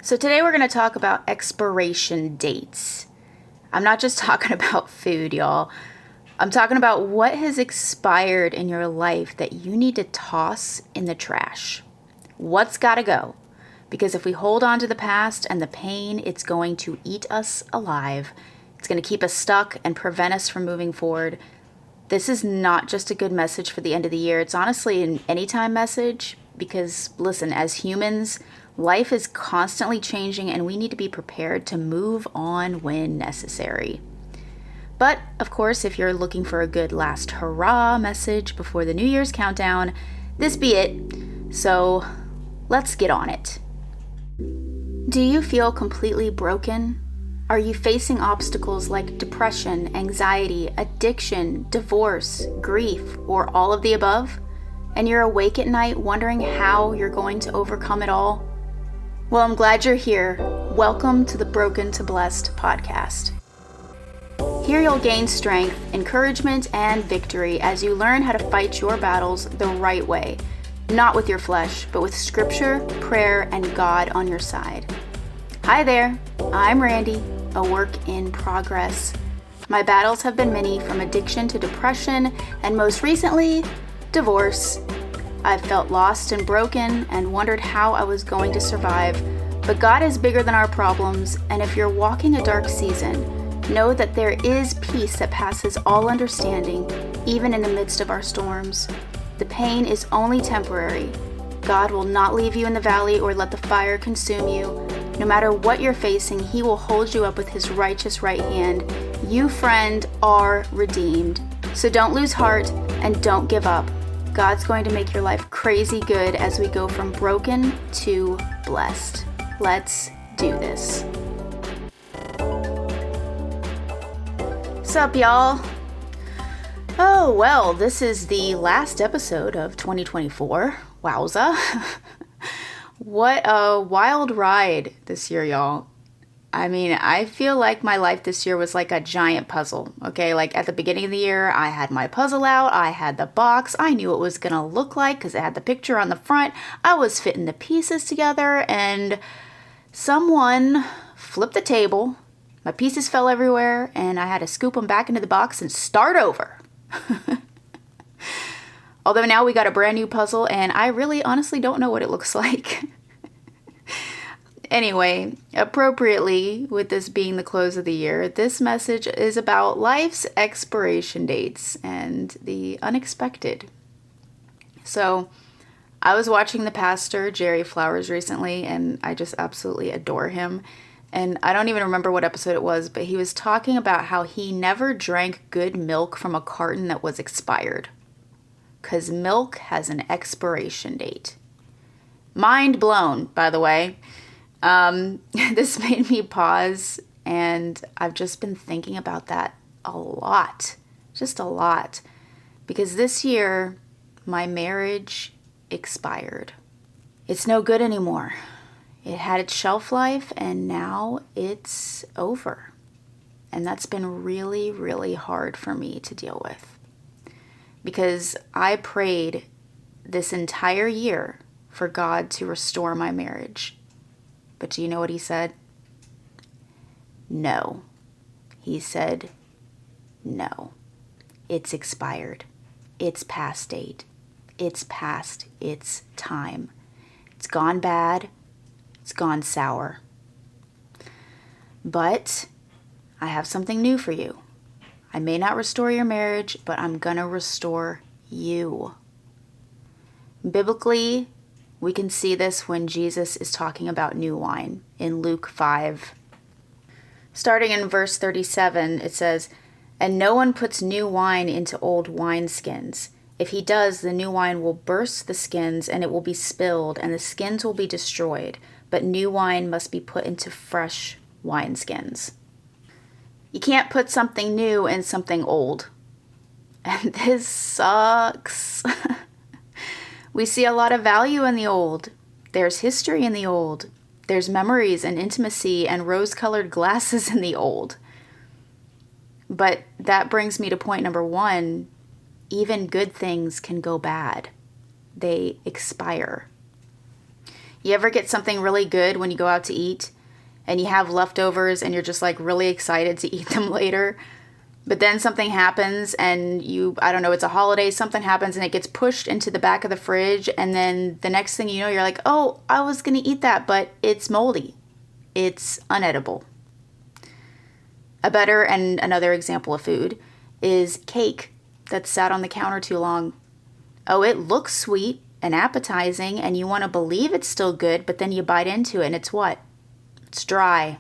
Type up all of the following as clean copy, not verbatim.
So today we're going to talk about expiration dates. I'm not just talking about food, y'all. I'm talking about what has expired in your life that you need to toss in the trash. What's got to go? Because if we hold on to the past and the pain, it's going to eat us alive. It's going to keep us stuck and prevent us from moving forward. This is not just a good message for the end of the year. It's honestly an anytime message because, listen, as humans, life is constantly changing and we need to be prepared to move on when necessary. But, of course, if you're looking for a good last hurrah message before the New Year's countdown, this be it. So, let's get on it. Do you feel completely broken? Are you facing obstacles like depression, anxiety, addiction, divorce, grief, or all of the above? And you're awake at night wondering how you're going to overcome it all? Well, I'm glad you're here. Welcome to the Broken to Blessed podcast. Here you'll gain strength, encouragement, and victory as you learn how to fight your battles the right way. Not with your flesh, but with scripture, prayer, and God on your side. Hi there, I'm Randy, a work in progress. My battles have been many, from addiction to depression, and most recently, divorce. I've felt lost and broken and wondered how I was going to survive. But God is bigger than our problems, and if you're walking a dark season, know that there is peace that passes all understanding, even in the midst of our storms. The pain is only temporary. God will not leave you in the valley or let the fire consume you. No matter what you're facing, He will hold you up with His righteous right hand. You, friend, are redeemed. So don't lose heart and don't give up. God's going to make your life crazy good as we go from broken to blessed. Let's do this. What's up, y'all? Oh, well, this is the last episode of 2024. Wowza. What a wild ride this year, y'all. I mean, I feel like my life this year was like a giant puzzle, okay? Like at the beginning of the year, I had my puzzle out, I had the box, I knew what it was gonna look like because it had the picture on the front. I was fitting the pieces together and someone flipped the table. My pieces fell everywhere and I had to scoop them back into the box and start over. Although now we got a brand new puzzle and I really honestly don't know what it looks like. Anyway, appropriately, with this being the close of the year, this message is about life's expiration dates and the unexpected. So, I was watching the pastor, Jerry Flowers, recently, and I just absolutely adore him. And I don't even remember what episode it was, but he was talking about how he never drank good milk from a carton that was expired. Because milk has an expiration date. Mind blown, by the way. This made me pause, and I've just been thinking about that a lot. Just a lot. Because this year, my marriage expired. It's no good anymore. It had its shelf life, and now it's over. And that's been really, really hard for me to deal with. Because I prayed this entire year for God to restore my marriage. But do you know what He said? No. He said, no. It's expired. It's past date. It's past its time. It's gone bad. It's gone sour. But I have something new for you. I may not restore your marriage, but I'm gonna restore you. Biblically, we can see this when Jesus is talking about new wine in Luke 5. Starting in verse 37, it says, "And no one puts new wine into old wineskins. If he does, the new wine will burst the skins, and it will be spilled, and the skins will be destroyed. But new wine must be put into fresh wineskins." You can't put something new in something old. And this sucks. We see a lot of value in the old. There's history in the old. There's memories and intimacy and rose-colored glasses in the old. But that brings me to point number one. Even good things can go bad. They expire. You ever get something really good when you go out to eat and you have leftovers and you're just like really excited to eat them later? But then something happens and I don't know, it's a holiday, something happens and it gets pushed into the back of the fridge. And then the next thing you know, you're like, oh, I was going to eat that, but it's moldy. It's unedible. A better and another example of food is cake that's sat on the counter too long. Oh, it looks sweet and appetizing and you want to believe it's still good, but then you bite into it and it's what? It's dry.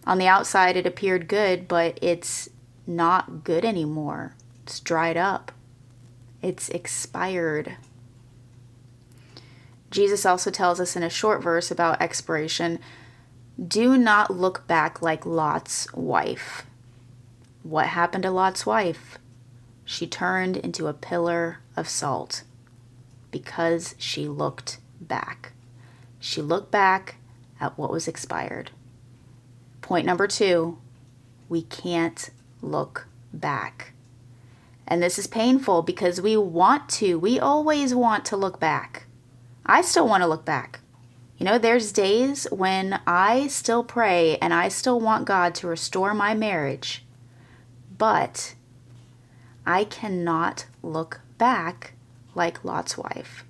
On the outside, it appeared good, but it's not good anymore. It's dried up. It's expired. Jesus also tells us in a short verse about expiration, do not look back like Lot's wife. What happened to Lot's wife? She turned into a pillar of salt because she looked back. She looked back at what was expired. Point number 2, we can't look back. And this is painful because we always want to look back. I still want to look back. You know, there's days when I still pray and I still want God to restore my marriage, but I cannot look back like Lot's wife.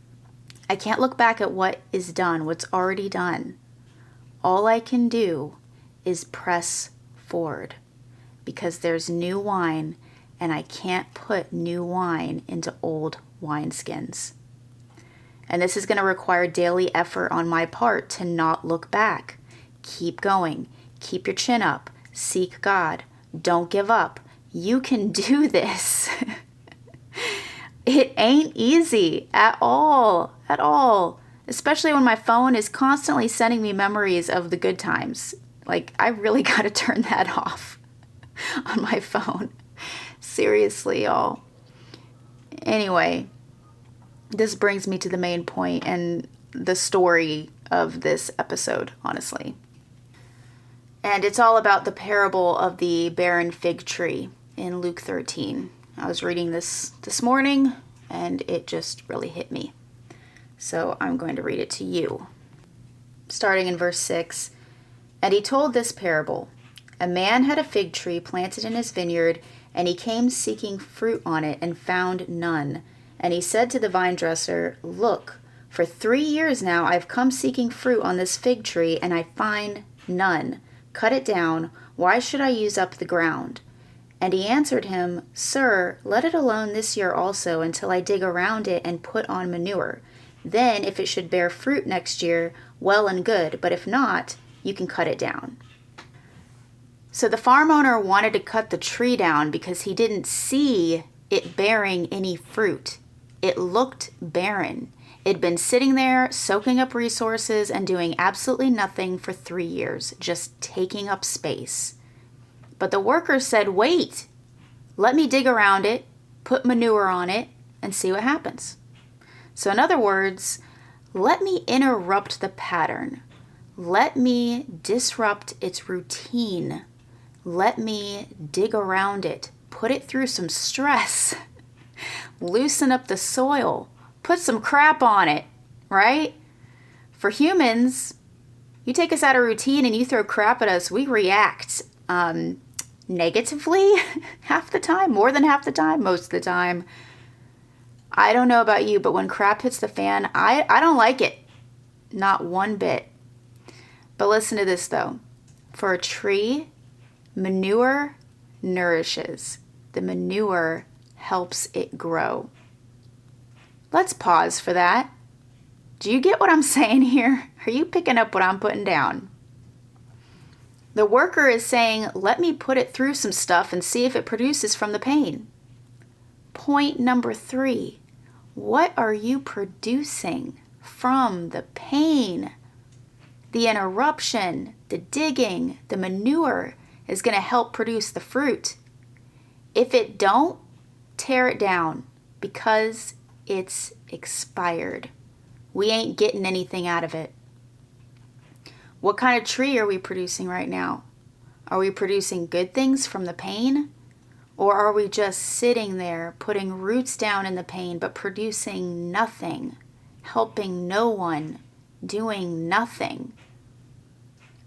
I can't look back at what is done, what's already done. All I can do is press forward because there's new wine and I can't put new wine into old wineskins. And this is going to require daily effort on my part to not look back. Keep going. Keep your chin up. Seek God. Don't give up. You can do this. It ain't easy at all, especially when my phone is constantly sending me memories of the good times. Like, I really got to turn that off on my phone. Seriously, y'all. Anyway, this brings me to the main point and the story of this episode, honestly. And it's all about the parable of the barren fig tree in Luke 13. I was reading this morning and it just really hit me. So I'm going to read it to you. Starting in verse 6. And he told this parable. A man had a fig tree planted in his vineyard, and he came seeking fruit on it and found none. And he said to the vine dresser, Look, for 3 years now I've come seeking fruit on this fig tree, and I find none. Cut it down. Why should I use up the ground? And he answered him, Sir, let it alone this year also, until I dig around it and put on manure. Then, if it should bear fruit next year, well and good, but if not, you can cut it down. So the farm owner wanted to cut the tree down because he didn't see it bearing any fruit. It looked barren. It'd been sitting there, soaking up resources and doing absolutely nothing for 3 years, just taking up space. But the workers said, wait, let me dig around it, put manure on it, and see what happens. So in other words, let me interrupt the pattern. Let me disrupt its routine. Let me dig around it, put it through some stress, loosen up the soil, put some crap on it, right? For humans, you take us out of routine and you throw crap at us, we react negatively half the time, more than half the time, most of the time. I don't know about you, but when crap hits the fan, I don't like it. Not one bit. But listen to this though. For a tree, manure nourishes. The manure helps it grow. Let's pause for that. Do you get what I'm saying here? Are you picking up what I'm putting down? The worker is saying, let me put it through some stuff and see if it produces from the pain. Point number 3. What are you producing from the pain? The interruption, the digging, the manure is going to help produce the fruit. If it don't, tear it down because it's expired. We ain't getting anything out of it. What kind of tree are we producing right now? Are we producing good things from the pain? Or are we just sitting there putting roots down in the pain but producing nothing, helping no one, doing nothing.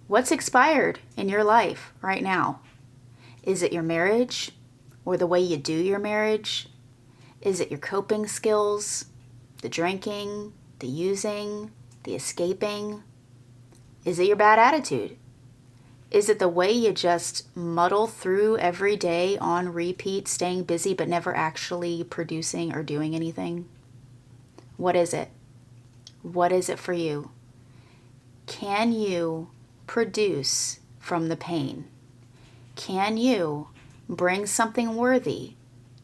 What's expired in your life right now? Is it your marriage or the way you do your marriage? Is it your coping skills, the drinking, the using, the escaping? Is it your bad attitude? Is it the way you just muddle through every day on repeat, staying busy but never actually producing or doing anything? What is it? What is it for you? Can you produce from the pain? Can you bring something worthy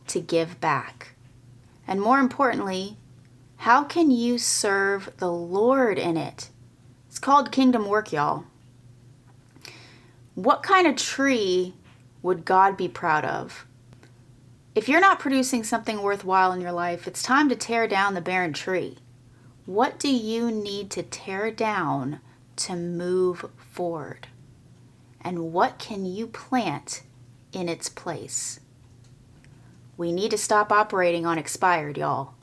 to give back? And more importantly, how can you serve the Lord in it? It's called kingdom work, y'all. What kind of tree would God be proud of? If you're not producing something worthwhile in your life, it's time to tear down the barren tree. What do you need to tear down to move forward? And what can you plant in its place? We need to stop operating on expired, y'all.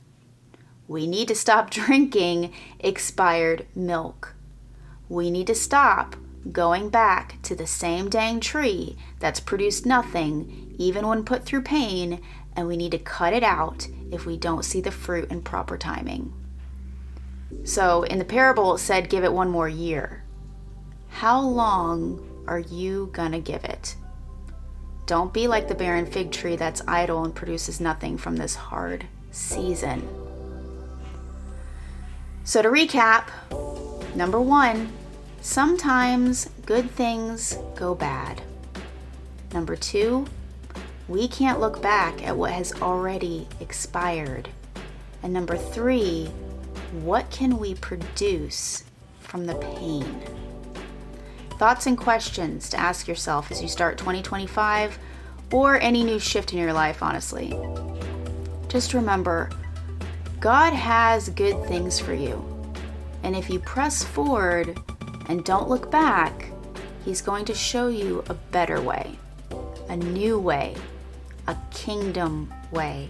We need to stop drinking expired milk. We need to stop going back to the same dang tree that's produced nothing, even when put through pain, and we need to cut it out if we don't see the fruit in proper timing. So in the parable, it said, give it one more year. How long are you gonna give it? Don't be like the barren fig tree that's idle and produces nothing from this hard season. So to recap, number 1, sometimes good things go bad. Number 2, we can't look back at what has already expired. And number 3, what can we produce from the pain? Thoughts and questions to ask yourself as you start 2025 or any new shift in your life, honestly. Just remember, God has good things for you. And if you press forward and don't look back, He's going to show you a better way, a new way, a kingdom way.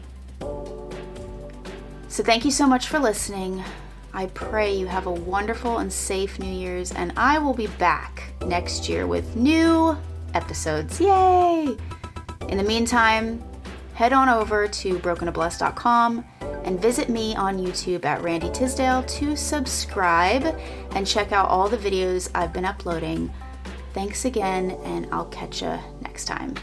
So thank you so much for listening. I pray you have a wonderful and safe New Year's, and I will be back next year with new episodes. Yay! In the meantime, head on over to brokentoblessed.com and visit me on YouTube at Randy Tisdale to subscribe and check out all the videos I've been uploading. Thanks again, and I'll catch you next time.